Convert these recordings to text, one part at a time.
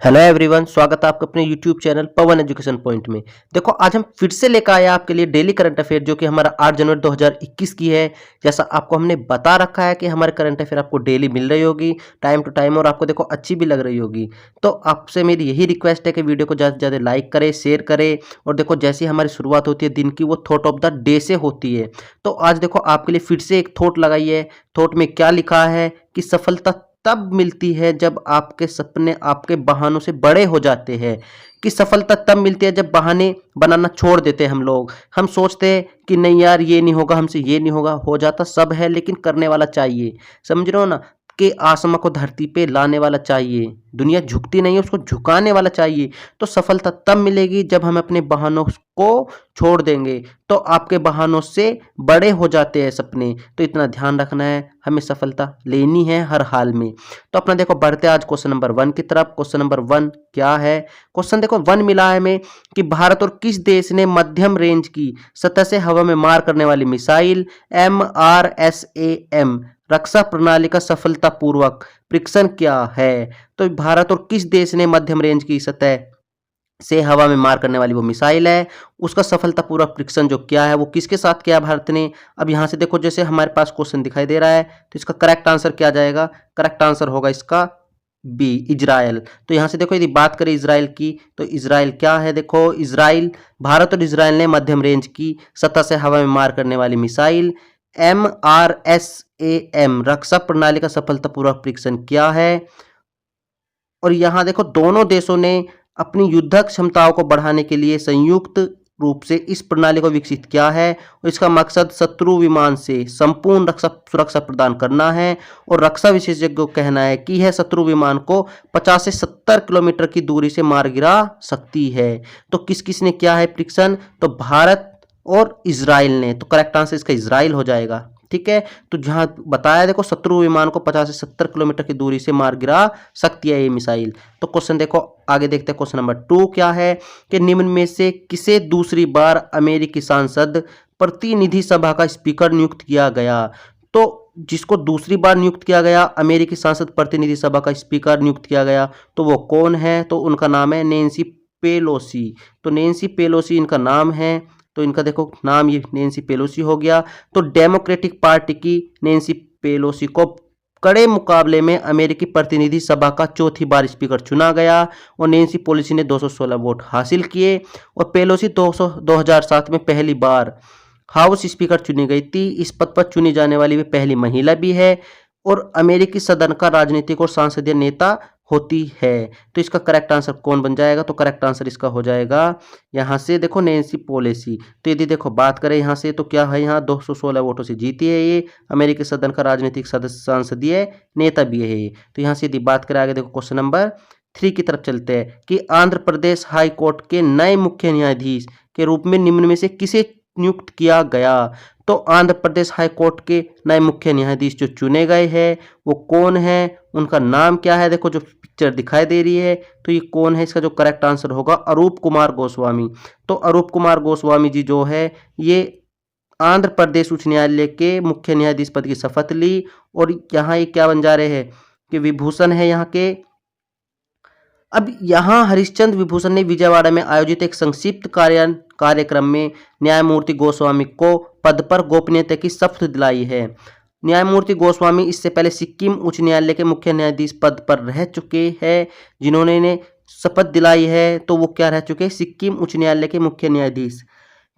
Hello everyone, स्वागत है आपका अपने यूट्यूब चैनल पवन एजुकेशन पॉइंट में। देखो, आज हम फिर से लेकर आए आपके लिए डेली करंट अफेयर, जो कि हमारा 8 जनवरी 2021 की है। जैसा आपको हमने बता रखा है कि हमारे करंट अफेयर आपको डेली मिल रही होगी टाइम टू टाइम, और आपको देखो अच्छी भी लग रही होगी। तो आपसे मेरी यही रिक्वेस्ट है कि वीडियो को ज़्यादा से ज़्यादा लाइक करें, शेयर करें। और देखो, जैसी हमारी शुरुआत होती है दिन की, वो थॉट ऑफ द डे से होती है। तो आज देखो आपके लिए फिर से एक थॉट लगाई है। थॉट में क्या लिखा है कि सफलता तब मिलती है जब आपके सपने आपके बहानों से बड़े हो जाते हैं। कि सफलता तब मिलती है जब बहाने बनाना छोड़ देते हैं हम लोग। हम सोचते हैं कि नहीं यार, ये नहीं होगा हमसे, ये नहीं होगा। हो जाता सब है, लेकिन करने वाला चाहिए। समझ रहे हो ना? कि आसमां को धरती पे लाने वाला चाहिए। दुनिया झुकती नहीं है, उसको झुकाने वाला चाहिए। तो सफलता तब मिलेगी जब हम अपने बहानों को छोड़ देंगे। तो आपके बहानों से बड़े हो जाते हैं सपने। तो इतना ध्यान रखना है, हमें सफलता लेनी है हर हाल में। तो अपना देखो, बढ़ते आज क्वेश्चन नंबर 1 की तरफ। क्वेश्चन नंबर 1 क्या है? क्वेश्चन देखो 1 मिला है हमें कि भारत और किस देश ने मध्यम रेंज की सतह से हवा में मार करने वाली मिसाइल MRSAM रक्षा प्रणाली का सफलतापूर्वक परीक्षण किया है? तो भारत और किस देश ने मध्यम रेंज की सतह से हवा में मार करने वाली वो मिसाइल है, उसका सफलतापूर्वक परीक्षण जो किया है, वो किसके साथ किया भारत ने? अब यहाँ से देखो, जैसे हमारे पास क्वेश्चन दिखाई दे रहा है, तो इसका करेक्ट आंसर क्या जाएगा? करेक्ट आंसर होगा इसका बी, इजराइल। तो यहाँ से देखो, यदि बात करें इजराइल की, तो इजराइल क्या है? देखो, इजराइल, भारत और इजराइल ने मध्यम रेंज की सतह से हवा में मार करने वाली मिसाइल MRSAM रक्षा प्रणाली का सफलतापूर्वक परीक्षण किया है। और यहाँ देखो, दोनों देशों ने अपनी युद्धक क्षमताओं को बढ़ाने के लिए संयुक्त रूप से इस प्रणाली को विकसित किया है। और इसका मकसद शत्रु विमान से संपूर्ण रक्षा सुरक्षा प्रदान करना है। और रक्षा विशेषज्ञों का कहना है कि यह शत्रु विमान को 50 से 70 किलोमीटर की दूरी से मार गिरा सकती है। तो किस किस ने किया है परीक्षण? तो भारत और इजराइल ने। तो करेक्ट आंसर इसका इजराइल हो जाएगा। ठीक है, तो जहां बताया, देखो, शत्रु विमान को 50 से 70 किलोमीटर की दूरी से मार गिरा सकती है ये मिसाइल। तो क्वेश्चन देखो, आगे देखते हैं। क्वेश्चन नंबर 2 क्या है कि निम्न में से किसे दूसरी बार अमेरिकी सांसद प्रतिनिधि सभा का स्पीकर नियुक्त किया गया? तो जिसको दूसरी बार नियुक्त किया गया, अमेरिकी सांसद प्रतिनिधि सभा का स्पीकर नियुक्त किया गया, तो वो कौन है? तो उनका नाम है नैन्सी पेलोसी। तो नैन्सी पेलोसी इनका नाम है। तो इनका देखो नाम, ये नैन्सी पेलोसी हो गया। तो डेमोक्रेटिक पार्टी की नैन्सी पेलोसी को कड़े मुकाबले में अमेरिकी प्रतिनिधि सभा का चौथी बार स्पीकर चुना गया। और नैन्सी पेलोसी ने 216 वोट हासिल किए। और पेलोसी 2007 में पहली बार हाउस स्पीकर चुनी गई थी। इस पद पर चुनी जाने वाली वे पहली महिला भी है। और अमेरिकी सदन का राजनीतिक और सांसदीय नेता होती है। तो इसका करेक्ट आंसर कौन बन जाएगा? तो करेक्ट आंसर इसका हो जाएगा यहाँ से, देखो, नैन्सी पेलोसी। तो यदि देखो बात करें यहाँ से, तो क्या है, यहाँ 216 वोटों से जीती है ये। अमेरिकी सदन का राजनीतिक सदस्य सांसदीय नेता भी है ये। तो यहाँ से यदि बात करें आगे, देखो क्वेश्चन नंबर 3 की तरफ चलते हैं कि आंध्र प्रदेश हाई कोर्ट के नए मुख्य न्यायाधीश के रूप में निम्न में से किसे नियुक्त किया गया? तो आंध्र प्रदेश हाई कोर्ट के नए मुख्य न्यायाधीश जो चुने गए हैं, वो कौन है? उनका नाम क्या है? देखो, जो पिक्चर दिखाई दे रही है, तो ये कौन है? इसका जो करेक्ट आंसर होगा, अरूप कुमार गोस्वामी। तो अरूप कुमार गोस्वामी जी जो है, ये आंध्र प्रदेश उच्च न्यायालय के मुख्य न्यायाधीश पद की शपथ ली। और यहाँ ये क्या बन जा रहे हैं कि विभूषण है यहाँ के। अब यहाँ हरिश्चंद्र विभूषण ने विजयवाड़ा में आयोजित एक संक्षिप्त कार्यक्रम में न्यायमूर्ति गोस्वामी को पद पर गोपनीयता की शपथ दिलाई है। न्यायमूर्ति गोस्वामी इससे पहले सिक्किम उच्च न्यायालय के मुख्य न्यायाधीश पद पर रह चुके हैं। जिन्होंने इन्हें शपथ दिलाई है, तो वो क्या रह चुके हैं? सिक्किम उच्च न्यायालय के मुख्य न्यायाधीश।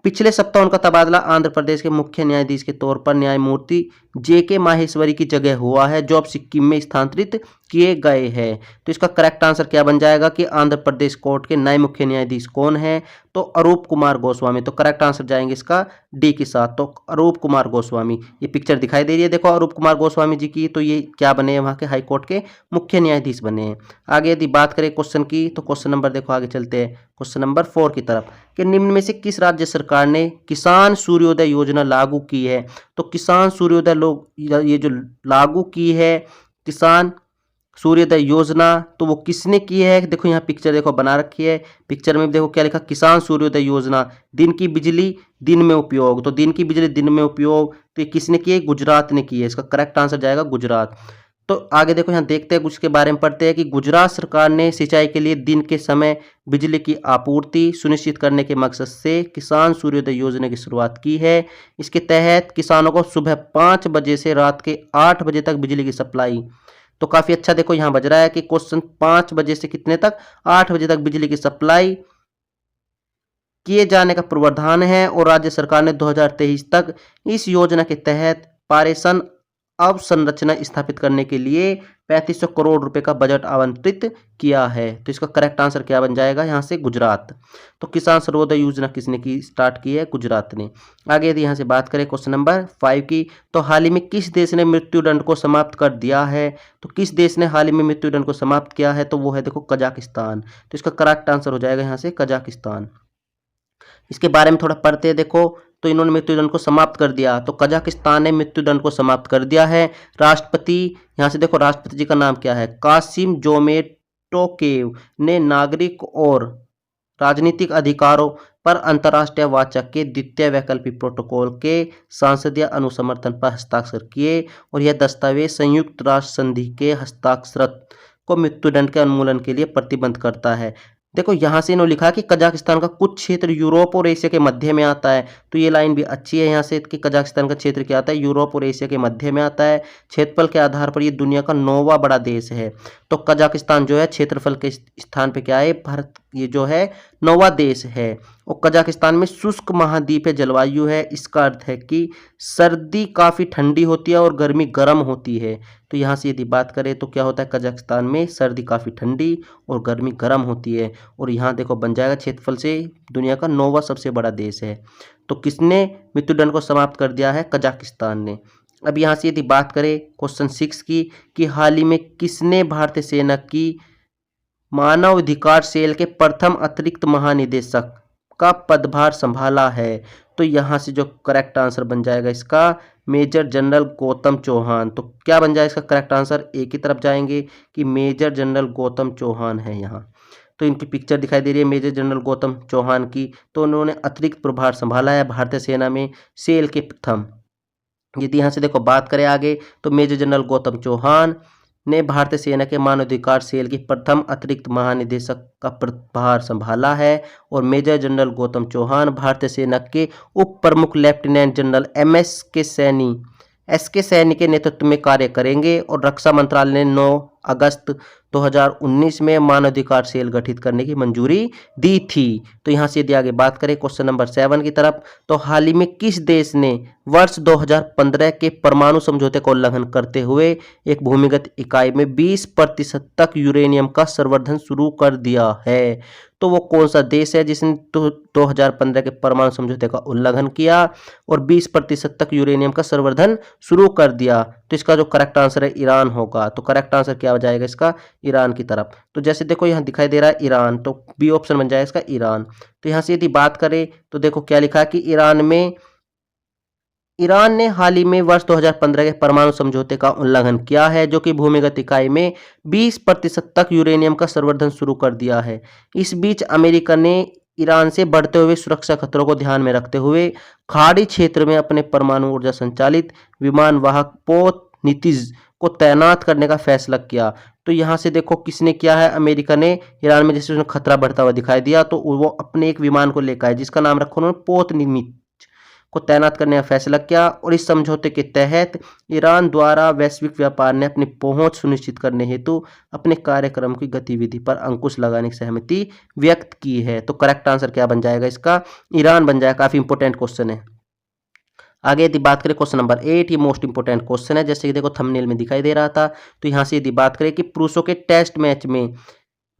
पिछले सप्ताह उनका तबादला आंध्र प्रदेश के मुख्य न्यायाधीश के तौर पर न्यायमूर्ति JK माहेश्वरी की जगह हुआ है, जो अब सिक्किम में स्थानांतरित किए गए हैं। तो इसका करेक्ट आंसर क्या बन जाएगा कि आंध्र प्रदेश कोर्ट के नए मुख्य न्यायाधीश कौन है? तो अरूप कुमार गोस्वामी। तो करेक्ट आंसर जाएंगे इसका डी के साथ। तो अरूप कुमार गोस्वामी, ये पिक्चर दिखाई दे रही है, देखो, अरूप कुमार गोस्वामी जी की। तो ये क्या बने हैं? वहाँ के हाई कोर्ट के मुख्य न्यायाधीश बने हैं। आगे यदि बात करें क्वेश्चन की, तो क्वेश्चन नंबर, देखो आगे चलते हैं क्वेश्चन नंबर 4 की तरफ कि निम्न में से किस राज्य सरकार ने किसान सूर्योदय योजना लागू की है? तो किसान सूर्योदय ये जो लागू की है किसान सूर्योदय योजना, तो वो किसने की है? देखो यहाँ पिक्चर देखो बना रखी है। पिक्चर में देखो क्या लिखा, किसान सूर्योदय योजना, दिन की बिजली दिन में उपयोग। तो दिन की बिजली दिन में उपयोग, तो ये किसने की है? गुजरात ने की है। इसका करेक्ट आंसर जाएगा गुजरात। तो आगे देखो यहाँ देखते हैं, कुछ के बारे में पढ़ते हैं कि गुजरात सरकार ने सिंचाई के लिए दिन के समय बिजली की आपूर्ति सुनिश्चित करने के मकसद से किसान सूर्योदय योजना की शुरुआत की है। इसके तहत किसानों को सुबह 5 बजे से रात के 8 बजे तक बिजली की सप्लाई। तो काफी अच्छा देखो यहाँ बज रहा है कि क्वेश्चन 5 बजे से कितने तक, 8 बजे तक बिजली की सप्लाई किए जाने का प्रावधान है। और राज्य सरकार ने 2023 तक इस योजना के तहत पारेषण अवसंरचना स्थापित करने के लिए 3500 करोड़ रुपए का बजट आवंटित किया है। तो इसका करेक्ट आंसर क्या बन जाएगा यहाँ से, गुजरात। तो किसान सर्वोदय योजना किसने की स्टार्ट की है, गुजरात ने। आगे यदि यहाँ से बात करें क्वेश्चन नंबर 5 की, तो हाल ही में किस देश ने मृत्युदंड को समाप्त कर दिया है। तो किस देश ने हाल ही में मृत्युदंड को समाप्त किया है, तो वो है देखो कजाकिस्तान। तो इसका करेक्ट आंसर हो जाएगा यहाँ से कजाकिस्तान। इसके बारे में थोड़ा पढ़ते हैं देखो। तो इन्होंने मृत्युदंड को समाप्त कर दिया, तो कजाकिस्तान ने मृत्युदंड को समाप्त कर दिया है। राष्ट्रपति, यहाँ से देखो राष्ट्रपति जी का नाम क्या है, कासिम जोमेटोकेव ने नागरिक और राजनीतिक अधिकारों पर अंतर्राष्ट्रीय वाचा के द्वितीय वैकल्पिक प्रोटोकॉल के संसदीय अनुसमर्थन पर हस्ताक्षर किए। और यह दस्तावेज संयुक्त राष्ट्र संधि के हस्ताक्षरत को मृत्युदंड के उन्मूलन के लिए प्रतिबंध करता है। देखो यहाँ से इन्होंने लिखा कि कजाकिस्तान का कुछ क्षेत्र यूरोप और एशिया के मध्य में आता है। तो ये लाइन भी अच्छी है यहाँ से कि कजाकिस्तान का क्षेत्र क्या आता है, यूरोप और एशिया के मध्य में आता है। क्षेत्रफल के आधार पर ये दुनिया का 9वां बड़ा देश है। तो कजाकिस्तान जो है क्षेत्रफल के स्थान पे क्या है, भारत ये जो है 9वां देश है। और कजाकिस्तान में शुष्क महाद्वीपीय जलवायु है। इसका अर्थ है कि सर्दी काफ़ी ठंडी होती है और गर्मी गर्म होती है। तो यहाँ से यदि बात करें तो क्या होता है, कजाकिस्तान में सर्दी काफ़ी ठंडी और गर्मी गर्म होती है। और यहाँ देखो बन जाएगा क्षेत्रफल से दुनिया का 9वां सबसे बड़ा देश है। तो किसने मृत्युदंड को समाप्त कर दिया है, कजाकिस्तान ने। अब यहाँ से यदि बात करें क्वेश्चन 6 की, कि हाल ही में किसने भारतीय सेना की मानवाधिकार सेल के प्रथम अतिरिक्त महानिदेशक का पदभार संभाला है। तो यहाँ से जो करेक्ट आंसर बन जाएगा इसका, मेजर जनरल गौतम चौहान। तो क्या बन जाएगा इसका करेक्ट आंसर, ए की तरफ जाएंगे कि मेजर जनरल गौतम चौहान है यहाँ। तो इनकी पिक्चर दिखाई दे रही है मेजर जनरल गौतम चौहान की। तो उन्होंने अतिरिक्त प्रभार संभाला है भारतीय सेना में सेल के प्रथम। यदि यहाँ से देखो बात करें आगे, तो मेजर जनरल गौतम चौहान ने भारतीय सेना के मानवाधिकार सेल की प्रथम अतिरिक्त महानिदेशक का प्रभार संभाला है। और मेजर जनरल गौतम चौहान भारतीय सेना के उप प्रमुख लेफ्टिनेंट जनरल एस के सैनी के नेतृत्व में कार्य करेंगे। और रक्षा मंत्रालय ने 9 अगस्त 2019 में मानवाधिकार सेल गठित करने की मंजूरी दी थी। तो यहाँ से यदि आगे बात करें क्वेश्चन नंबर 7 की तरफ, तो हाल ही में किस देश ने वर्ष 2015 के परमाणु समझौते का उल्लंघन करते हुए एक भूमिगत इकाई में 20% तक यूरेनियम का संवर्धन शुरू कर दिया है। तो वो कौन सा देश है जिसने 2015 के परमाणु समझौते का उल्लंघन किया और 20% तक यूरेनियम का संवर्धन शुरू कर दिया। तो इसका जो करेक्ट आंसर है ईरान होगा। तो करेक्ट आंसर क्या हो जाएगा इसका, ईरान की तरफ। तो जैसे देखो यहाँ दिखाई दे रहा है ईरान, तो बी ऑप्शन बन जाएगा इसका ईरान। तो यहाँ से यदि बात करें तो देखो क्या लिखा है कि ईरान ने हाल ही में वर्ष 2015 के परमाणु समझौते का उल्लंघन किया है, जो कि भूमिगत इकाई में 20% तक यूरेनियम का संवर्धन शुरू कर दिया है। इस बीच अमेरिका ने ईरान से बढ़ते हुए सुरक्षा खतरों को ध्यान में रखते हुए खाड़ी क्षेत्र में अपने परमाणु ऊर्जा संचालित विमान वाहक पोत नितिज को तैनात करने का फैसला किया। तो यहाँ से देखो किसने किया है, अमेरिका ने ईरान में जैसे उसने खतरा बढ़ता हुआ दिखाई दिया तो वो अपने एक विमान को लेकर आए जिसका नाम रखा उन्होंने पोत निमित को तैनात करने का फैसला किया। और इस समझौते के तहत ईरान द्वारा वैश्विक व्यापार ने अपनी पहुंच सुनिश्चित करने हेतु अपने कार्यक्रम की गतिविधि पर अंकुश लगाने की सहमति व्यक्त की है। तो करेक्ट आंसर क्या बन जाएगा इसका, ईरान बन जाएगा। काफी इंपॉर्टेंट क्वेश्चन है। आगे यदि बात करें क्वेश्चन नंबर 8, ये मोस्ट इंपोर्टेंट क्वेश्चन है, जैसे कि देखो थंबनेल में दिखाई दे रहा था। तो यहाँ से यदि बात करें कि पुरुषों के टेस्ट मैच में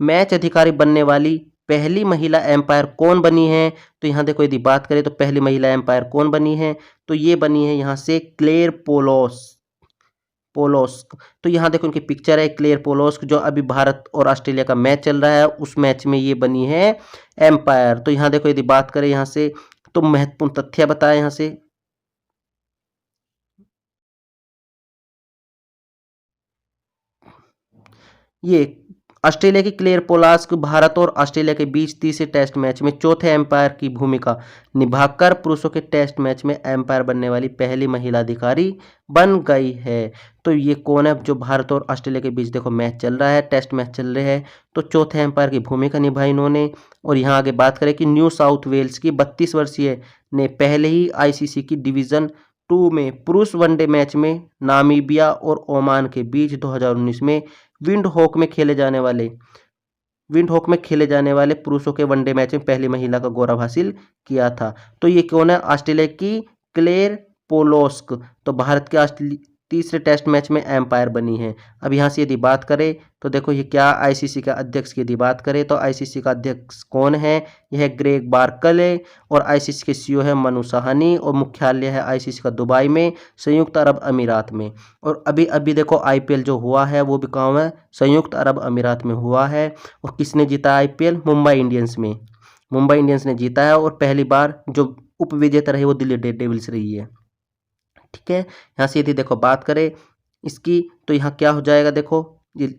मैच अधिकारी बनने वाली पहली महिला एम्पायर कौन बनी है। तो यहाँ देखो यदि बात करें तो पहली महिला एम्पायर कौन बनी है, तो ये बनी है यहाँ से क्लेयर पोलोस्क। तो यहाँ देखो उनकी पिक्चर है क्लेयर पोलोस्क, जो अभी भारत और ऑस्ट्रेलिया का मैच चल रहा है उस मैच में ये बनी है एम्पायर। तो यहाँ देखो यदि बात करें यहाँ से तो महत्वपूर्ण तथ्य बताए यहाँ से, ये ऑस्ट्रेलिया की क्लेयर पोलास्क भारत और ऑस्ट्रेलिया के बीच तीसरे टेस्ट मैच में चौथे एम्पायर की भूमिका निभाकर पुरुषों के टेस्ट मैच में एम्पायर बनने वाली पहली महिला अधिकारी बन गई है। तो ये कौन है जो भारत और ऑस्ट्रेलिया के बीच देखो मैच चल रहा है, टेस्ट मैच चल रहे हैं, तो चौथे एम्पायर की भूमिका निभाई इन्होंने। और यहाँ आगे बात करें कि न्यू साउथ वेल्स की 32 वर्षीय ने पहले ही आईसीसी की डिवीजन 2 में पुरुष वनडे मैच में नामीबिया और ओमान के बीच 2019 में विंडहोक में खेले जाने वाले पुरुषों के वनडे मैच में पहली महिला का गौरव हासिल किया था। तो ये कौन है? ऑस्ट्रेलिया की क्लेयर पोलोस्क, तो भारत के तीसरे टेस्ट मैच में एम्पायर बनी है। अब यहाँ से यदि बात करें तो देखो ये क्या, आईसीसी का अध्यक्ष की यदि बात करें तो आईसीसी का अध्यक्ष कौन है? यह ग्रेग बार्कल है। और आईसीसी के सीईओ है मनु साहनी और मुख्यालय है आईसीसी का दुबई में, संयुक्त अरब अमीरात में। और अभी अभी देखो आईपीएल जो हुआ है वो भी कहाँ है? संयुक्त अरब अमीरात में हुआ है। और किसने जीता आईपीएल? मुंबई इंडियंस ने जीता है। और पहली बार जो उप विजेता रही वो दिल्ली डेयरडेविल्स रही है। ठीक है, यहाँ से यदि देखो बात करें इसकी तो यहाँ क्या हो जाएगा, देखो ये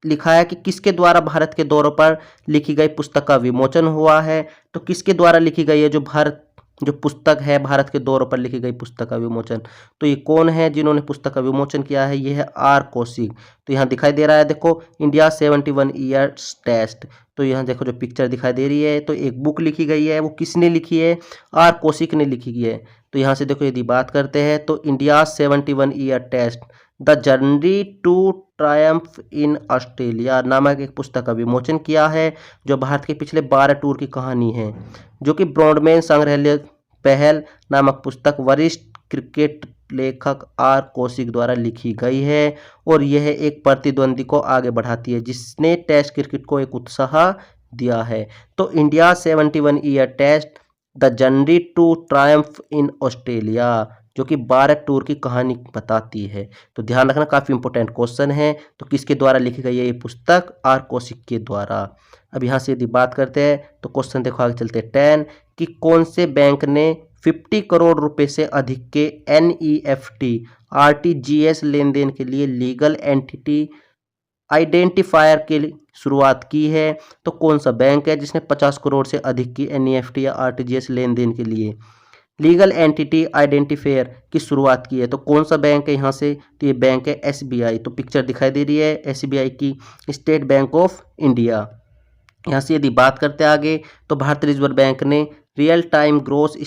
लिखा है कि किसके द्वारा भारत के दौरों पर लिखी गई पुस्तक का विमोचन हुआ है। तो किसके द्वारा लिखी गई है जो पुस्तक है भारत के दौरों पर लिखी गई पुस्तक का विमोचन, तो ये कौन है जिन्होंने पुस्तक का विमोचन किया है? ये है आर कौशिक। तो यहाँ दिखाई दे रहा है देखो इंडिया 71 ईयर्स टेस्ट, तो यहाँ देखो जो पिक्चर दिखाई दे रही है तो एक बुक लिखी गई है, वो किसने लिखी है? आर कौशिक ने लिखी है। तो यहाँ से देखो यदि बात करते हैं तो India 71 year test the journey to triumph in Australia नामक एक पुस्तक का विमोचन किया है, जो भारत के पिछले 12 टूर की कहानी है, जो कि ब्रॉडमैन संग्रहालय पहल नामक पुस्तक वरिष्ठ क्रिकेट लेखक आर कौशिक द्वारा लिखी गई है। और यह एक प्रतिद्वंदी को आगे बढ़ाती है जिसने टेस्ट क्रिकेट को एक उत्साह दिया है। तो India 71 year test the journey to triumph in Australia, जो कि 12 टूर की कहानी बताती है। तो ध्यान रखना काफ़ी इंपॉर्टेंट क्वेश्चन है। तो किसके द्वारा लिखी गई है ये पुस्तक? आर कौशिक के द्वारा। अब यहाँ से यदि बात करते हैं तो क्वेश्चन देखो आगे चलते 10 कि कौन से बैंक ने 50 करोड़ रुपए से अधिक के NEFT RTGS लेन देन के लिए लीगल एंटिटी आइडेंटिफायर की शुरुआत की है? तो कौन सा बैंक है जिसने 50 करोड़ से अधिक की NEFT या RTGS लेन देन के लिए लीगल एंटिटी आइडेंटिफायर की शुरुआत की है? तो कौन सा बैंक है यहाँ से? तो ये बैंक है SBI। तो पिक्चर दिखाई दे रही है SBI की, स्टेट बैंक ऑफ इंडिया। यहाँ से यदि बात करते हैं आगे तो भारतीय रिजर्व बैंक ने रियल टाइम ग्रोस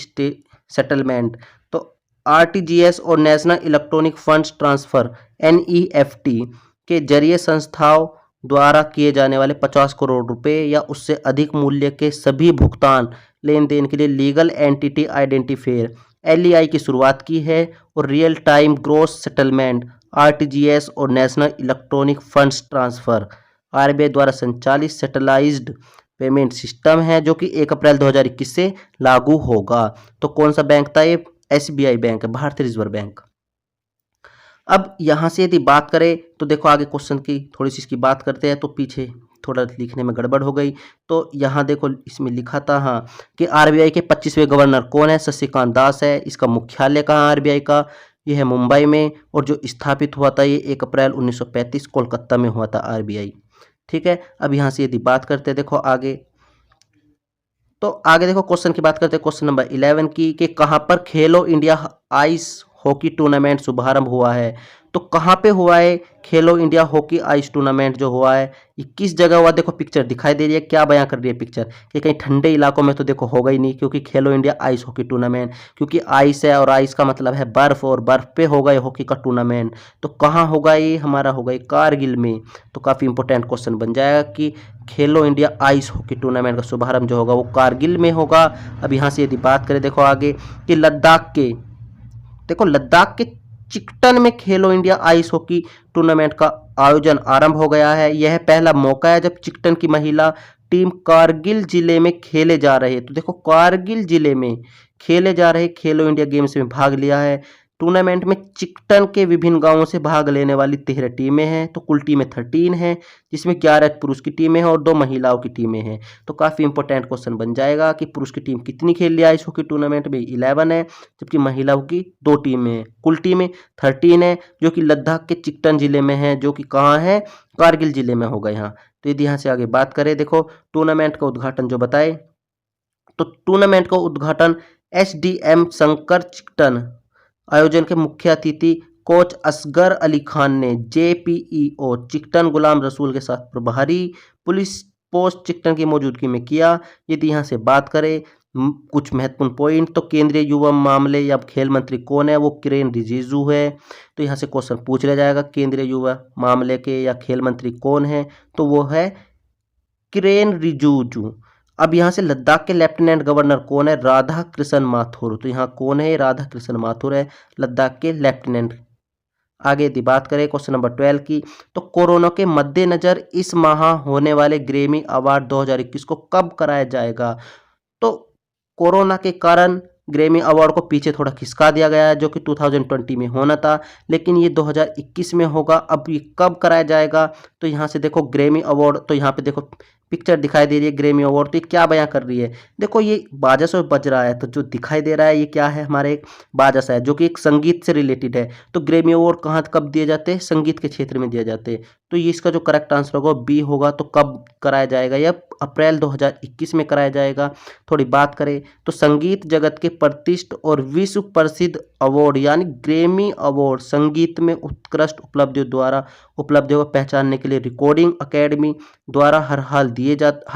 सेटलमेंट तो RTGS और national electronic funds transfer NEFT के जरिए संस्थाओं द्वारा किए जाने वाले 50 करोड़ रुपए या उससे अधिक मूल्य के सभी भुगतान लेन देन के लिए लीगल एंटिटी आइडेंटिफायर LEI की शुरुआत की है। और real time gross settlement RTGS और national electronic funds transfer RBI द्वारा संचालित सेटलाइज्ड पेमेंट सिस्टम है, जो कि 1 अप्रैल 2021 से लागू होगा। तो कौन सा बैंक था ये? SBI बैंक है, भारतीय रिजर्व बैंक। अब यहाँ से यदि बात करें तो देखो आगे क्वेश्चन की थोड़ी सी इसकी बात करते हैं, तो पीछे थोड़ा लिखने में गड़बड़ हो गई। तो यहाँ देखो इसमें लिखा था हाँ कि RBI के 25वें गवर्नर कौन है? शशिकांत दास है। इसका मुख्यालय कहाँ RBI का? यह है मुंबई में। और जो स्थापित हुआ था ये 1 अप्रैल 1935 कोलकाता में हुआ था RBI। ठीक है, अब यहाँ से यदि बात करते हैं देखो आगे, तो आगे देखो क्वेश्चन की बात करते हैं क्वेश्चन नंबर 11 की कि कहाँ पर खेलो इंडिया आइस हॉकी टूर्नामेंट शुभारंभ हुआ है? तो कहाँ पे हुआ है खेलो इंडिया हॉकी आइस टूर्नामेंट जो हुआ है? ये किस जगह हुआ? देखो पिक्चर दिखाई दे रही है, क्या बयां कर रही है पिक्चर कि कहीं ठंडे इलाकों में तो देखो होगा ही नहीं, क्योंकि खेलो इंडिया आइस हॉकी टूर्नामेंट, क्योंकि आइस है और आइस का मतलब है बर्फ, और बर्फ पे होगा ये हॉकी का टूर्नामेंट। तो कहाँ होगा ये? हमारा होगा ये कारगिल में। तो काफ़ी इंपॉर्टेंट क्वेश्चन बन जाएगा कि खेलो इंडिया आइस हॉकी टूर्नामेंट का शुभारंभ जो होगा वो कारगिल में होगा। अब यहाँ से यदि बात करें देखो आगे कि लद्दाख के चिकटन में खेलो इंडिया आइस हॉकी टूर्नामेंट का आयोजन आरंभ हो गया है। यह पहला मौका है जब चिकटन की महिला टीम कारगिल जिले में खेले जा रहे, तो देखो कारगिल जिले में खेले जा रहे खेलो इंडिया गेम्स में भाग लिया है। टूर्नामेंट में चिकटन के विभिन्न गांवों से भाग लेने वाली 13 टीमें हैं, तो कुल टीमें 13 हैं, जिसमें 11 पुरुष की टीमें हैं और 2 महिलाओं की टीमें हैं। तो काफ़ी इंपॉर्टेंट क्वेश्चन बन जाएगा कि पुरुष की टीम कितनी खेल लिया इस हॉकी टूर्नामेंट में, 11 है, जबकि महिलाओं की 2 टीमें हैं। कुल टीमें 13 है, जो कि लद्दाख के चिकटन जिले में है, जो कि कहाँ है, कारगिल जिले में होगा यहाँ। तो यदि यहाँ से आगे बात करें, देखो टूर्नामेंट का उद्घाटन जो बताए, तो टूर्नामेंट का उद्घाटन SDM शंकर चिकटन, आयोजन के मुख्य अतिथि कोच असगर अली खान ने JPEO चिकटन गुलाम रसूल के साथ प्रभारी पुलिस पोस्ट चिकटन की मौजूदगी में किया। यदि यहाँ से बात करें कुछ महत्वपूर्ण पॉइंट, तो केंद्रीय युवा मामले या खेल मंत्री कौन है, वो किरेन रिजिजू है। तो यहाँ से क्वेश्चन पूछ लिया जाएगा केंद्रीय युवा मामले के या खेल मंत्री कौन है, तो वो है किरेन रिजिजू। अब यहाँ से लद्दाख के लेफ्टिनेंट गवर्नर कौन है, राधा कृष्ण माथुर। तो यहाँ कौन है, राधा कृष्ण माथुर है लद्दाख के लेफ्टिनेंट। आगे यदि बात करें क्वेश्चन नंबर 12 की, तो कोरोना के मद्देनजर इस माह होने वाले ग्रैमी अवार्ड 2021 को कब कराया जाएगा। तो कोरोना के कारण ग्रैमी अवार्ड को पीछे थोड़ा खिसका दिया गया है, जो कि 2020 में होना था, लेकिन ये 2021 में होगा। अब ये कब कराया जाएगा, तो यहाँ से देखो ग्रैमी अवार्ड, तो यहाँ पे देखो पिक्चर दिखाई दे रही है ग्रैमी अवार्ड। तो ये क्या बयां कर रही है, देखो ये बाजा से बज रहा है, तो जो दिखाई दे रहा है ये क्या है, हमारे एक बाजा सा है, जो कि एक संगीत से रिलेटेड है। तो ग्रैमी अवार्ड कहाँ कब दिए जाते हैं, संगीत के क्षेत्र में दिए जाते हैं। तो ये इसका जो करेक्ट आंसर होगा बी होगा। तो कब कराया जाएगा, यह अप्रैल 2021 में कराया जाएगा। थोड़ी बात करें तो संगीत जगत के प्रतिष्ठित और विश्व प्रसिद्ध अवार्ड यानी ग्रैमी अवार्ड संगीत में उत्कृष्ट उपलब्धियों को पहचानने के लिए रिकॉर्डिंग अकेडमी द्वारा हर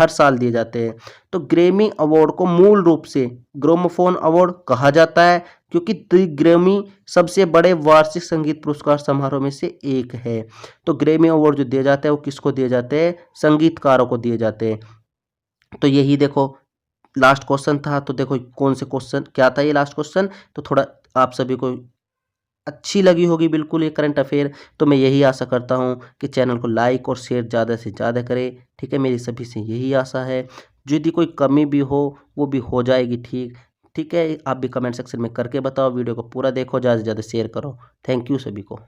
साल दिए जाते हैं। तो ग्रैमी अवार्ड को मूल रूप से ग्रामोफोन अवार्ड कहा जाता है, क्योंकि ग्रैमी सबसे बड़े वार्षिक संगीत पुरस्कार समारोह में से एक है। तो ग्रैमी अवार्ड जो दिए जाते हैं वो किसको दिए जाते हैं, संगीतकारों को दिए जाते हैं। तो यही देखो लास्ट क्वेश्चन था। तो देखो कौन से क्वेश्चन क्या था ये लास्ट क्वेश्चन, तो थोड़ा आप सभी को अच्छी लगी होगी बिल्कुल ये करंट अफेयर। तो मैं यही आशा करता हूँ कि चैनल को लाइक और शेयर ज़्यादा से ज़्यादा करें, ठीक है, मेरी सभी से यही आशा है। यदि कोई कमी भी हो वो भी हो जाएगी, ठीक है। आप भी कमेंट सेक्शन में करके बताओ, वीडियो को पूरा देखो, ज़्यादा से ज़्यादा शेयर करो। थैंक यू सभी को।